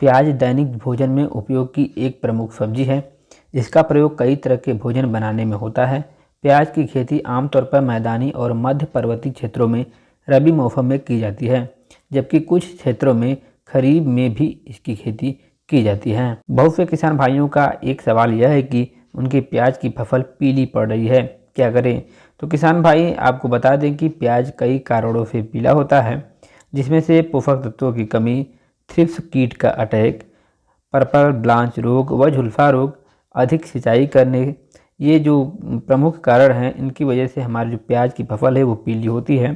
प्याज दैनिक भोजन में उपयोग की एक प्रमुख सब्जी है। इसका प्रयोग कई तरह के भोजन बनाने में होता है। प्याज की खेती आमतौर पर मैदानी और मध्य पर्वतीय क्षेत्रों में रबी मौसम में की जाती है, जबकि कुछ क्षेत्रों में खरीफ में भी इसकी खेती की जाती है। बहुत से किसान भाइयों का एक सवाल यह है कि उनकी प्याज की फसल पीली पड़ रही है, क्या करें? तो किसान भाई आपको बता दें कि प्याज कई कारणों से पीला होता है, जिसमें से पोषक तत्वों की कमी, थ्रिप्स कीट का अटैक, पर्पल ब्लांच रोग व झुलसा रोग, अधिक सिंचाई करने, ये जो प्रमुख कारण हैं, इनकी वजह से हमारी जो प्याज की फसल है वो पीली होती है।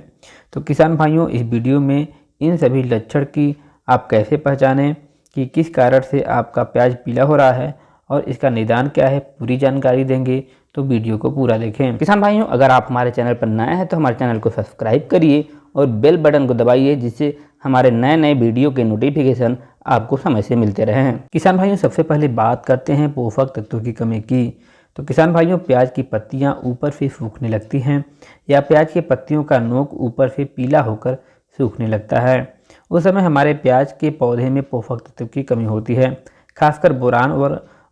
तो किसान भाइयों, इस वीडियो में इन सभी लक्षण की आप कैसे पहचानें कि किस कारण से आपका प्याज पीला हो रहा है और इसका निदान क्या है, पूरी जानकारी देंगे, तो वीडियो को पूरा देखें। किसान भाइयों, अगर आप हमारे चैनल पर नए हैं तो हमारे चैनल को सब्सक्राइब करिए और बेल बटन को दबाइए, जिससे हमारे नए नए वीडियो के नोटिफिकेशन आपको समय से मिलते रहें। किसान भाइयों, सबसे पहले बात करते हैं पोषक तत्वों की कमी की। तो किसान भाइयों, प्याज की पत्तियां ऊपर से सूखने लगती हैं या प्याज की पत्तियों का नोक ऊपर से पीला होकर सूखने लगता है, उस समय हमारे प्याज के पौधे में पोषक तत्व की कमी होती है। खासकर बोरान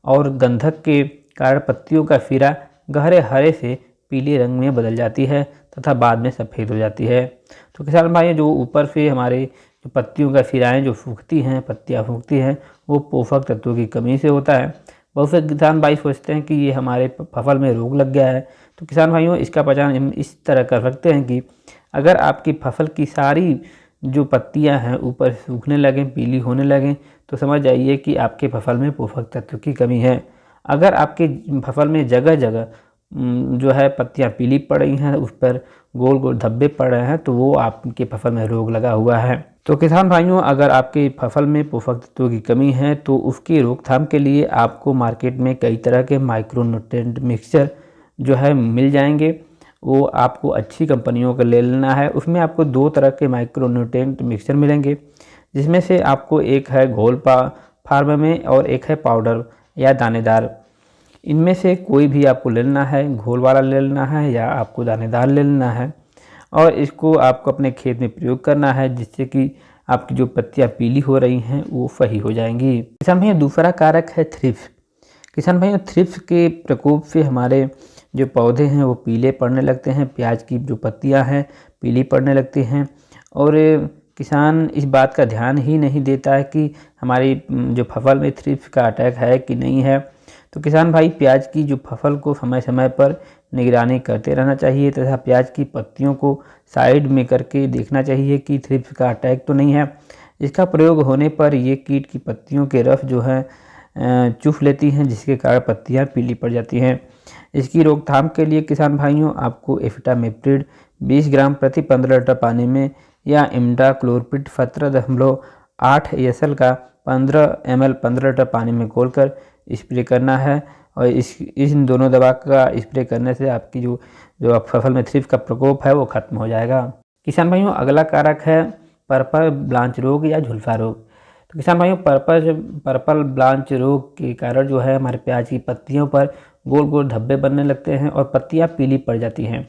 और गंधक के कारण पत्तियों का सिरा गहरे हरे से पीले रंग में बदल जाती है तथा बाद में सफ़ेद हो जाती है। तो किसान भाइयों, जो ऊपर से हमारे जो पत्तियों का सिराएँ जो सूखती हैं, पत्तियाँ सूखती हैं, वो पोषक तत्वों की कमी से होता है। बहुत से किसान भाई सोचते हैं कि ये हमारे फसल में रोग लग गया है। तो किसान भाइयों, इसका पहचान हम इस तरह कर सकते हैं कि अगर आपकी फसल की सारी जो पत्तियां हैं ऊपर सूखने लगें, पीली होने लगें, तो समझ जाइए कि आपके फसल में पोषक तत्व की कमी है। अगर आपके फसल में जगह जगह जो है पत्तियां पीली पड़ रही हैं, उस पर गोल गोल धब्बे पड़ रहे हैं, तो वो आपकी फसल में रोग लगा हुआ है। तो किसान भाइयों, अगर आपकी फसल में पोषक तत्वों की कमी है तो उसकी रोकथाम के लिए आपको मार्केट में कई तरह के माइक्रो न्यूट्रिएंट मिक्सचर जो है मिल जाएंगे। वो आपको अच्छी कंपनियों का ले लेना है। उसमें आपको 2 तरह के माइक्रो न्यूट्रिएंट मिक्सचर मिलेंगे, जिसमें से आपको एक है घोल फार्म में और एक है पाउडर या दानेदार। इनमें से कोई भी आपको ले लेना है, घोल वाला ले लेना है या आपको दानेदार ले लेना है, और इसको आपको अपने खेत में प्रयोग करना है, जिससे कि आपकी जो पत्तियां पीली हो रही हैं वो सही हो जाएंगी। किसान भाइयों, दूसरा कारक है थ्रिप्स। किसान भाइयों, थ्रिप्स के प्रकोप से हमारे जो पौधे हैं वो पीले पड़ने लगते हैं, प्याज की जो पत्तियां हैं पीली पड़ने लगती हैं, और किसान इस बात का ध्यान ही नहीं देता है कि हमारी जो फसल में थ्रिप्स का अटैक है कि नहीं है। तो किसान भाई, प्याज की जो फसल को समय समय पर निगरानी करते रहना चाहिए तथा प्याज की पत्तियों को साइड में करके देखना चाहिए कि थ्रिप्स का अटैक तो नहीं है। इसका प्रयोग होने पर ये कीट की पत्तियों के रस जो है चूस लेती हैं, जिसके कारण पत्तियां पीली पड़ जाती हैं। इसकी रोकथाम के लिए किसान भाइयों, आपको एफिटामेप्रिड 20 ग्राम प्रति 15 लीटर पानी में या इमिडाक्लोप्रिड 17.8 एसएल का 15 ml 15 लीटर पानी में घोलकर स्प्रे करना है, और इन दोनों दवा का स्प्रे करने से आपकी जो फसल में थ्रिप्स का प्रकोप है वो खत्म हो जाएगा। किसान भाइयों, अगला कारक है पर्पल ब्लांच रोग या झुलसा रोग। तो किसान भाइयों, पर्पल ब्लांच रोग के कारण जो है हमारे प्याज की पत्तियों पर गोल गोल धब्बे बनने लगते हैं और पत्तियां पीली पड़ जाती हैं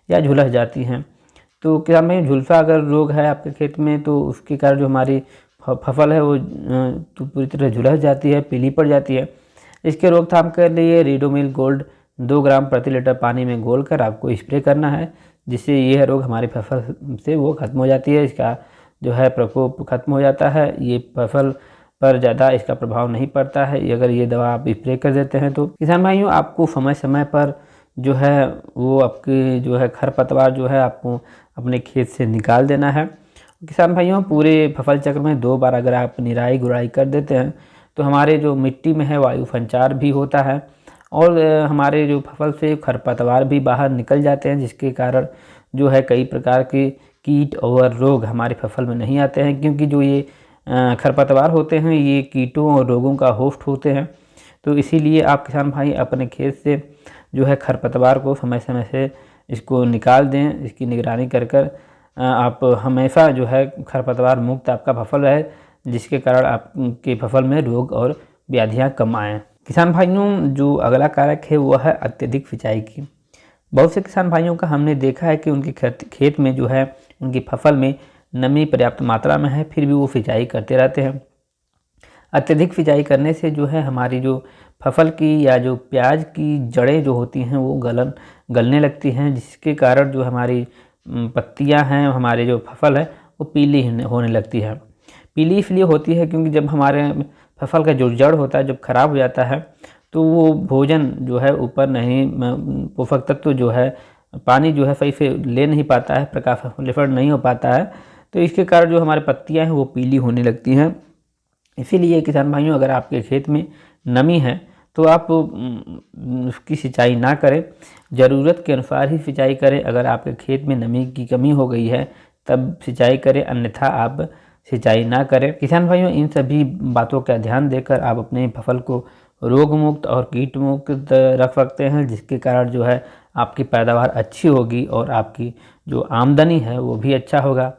या झुलस जाती हैं। तो किसान भाइयों, झुलसा अगर रोग है आपके खेत में तो उसके कारण जो हमारी फसल है वो तो पूरी तरह झुलस जाती है, पीली पड़ जाती है। इसके रोकथाम के लिए रीडोमिल गोल्ड 2 ग्राम प्रति लीटर पानी में घोलकर आपको स्प्रे करना है, जिससे यह रोग हमारी फसल से वो खत्म हो जाती है, इसका जो है प्रकोप खत्म हो जाता है। ये फसल पर ज़्यादा इसका प्रभाव नहीं पड़ता है अगर ये दवा आप स्प्रे कर देते हैं। तो किसान भाइयों, आपको समय समय पर जो है वो आपकी जो है खरपतवार जो है आपको अपने खेत से निकाल देना है। किसान भाइयों, पूरे फसल चक्र में 2 बार अगर आप निराई गुड़ाई कर देते हैं तो हमारे जो मिट्टी में है वायु संचार भी होता है और हमारे जो फसल से खरपतवार भी बाहर निकल जाते हैं, जिसके कारण जो है कई प्रकार के कीट और रोग हमारी फसल में नहीं आते हैं, क्योंकि जो ये खरपतवार होते हैं ये कीटों और रोगों का होस्ट होते हैं। तो इसीलिए आप किसान भाई अपने खेत से जो है खरपतवार को समय समय से इसको निकाल दें, इसकी निगरानी कर आप हमेशा जो है खरपतवार मुक्त आपका फसल रहे, जिसके कारण आपकी फसल में रोग और व्याधियाँ कम आएँ। किसान भाइयों, जो अगला कारक है वह है अत्यधिक सिंचाई की। बहुत से किसान भाइयों का हमने देखा है कि उनके खेत में जो है उनकी फसल में नमी पर्याप्त मात्रा में है, फिर भी वो सिंचाई करते रहते हैं। अत्यधिक सिंचाई करने से जो है हमारी जो फसल की या जो प्याज की जड़ें जो होती हैं वो गलने लगती हैं, जिसके कारण जो हमारी पत्तियां हैं, हमारे जो फसल है वो पीली होने लगती है। पीली इसलिए होती है क्योंकि जब हमारे फसल का जो जड़ होता है जब खराब हो जाता है तो वो भोजन जो है ऊपर नहीं, पोषक तत्व जो है, पानी जो है सही से ले नहीं पाता है, प्रकाश संश्लेषण नहीं हो पाता है, तो इसके कारण जो हमारी पत्तियां हैं वो पीली होने लगती हैं। इसीलिए किसान भाइयों, अगर आपके खेत में नमी है तो आप उसकी सिंचाई ना करें, ज़रूरत के अनुसार ही सिंचाई करें। अगर आपके खेत में नमी की कमी हो गई है तब सिंचाई करें, अन्यथा आप सिंचाई ना करें। किसान भाइयों, इन सभी बातों का ध्यान देकर आप अपनी फसल को रोग मुक्त और कीट मुक्त रख सकते हैं, जिसके कारण जो है आपकी पैदावार अच्छी होगी और आपकी जो आमदनी है वो भी अच्छा होगा।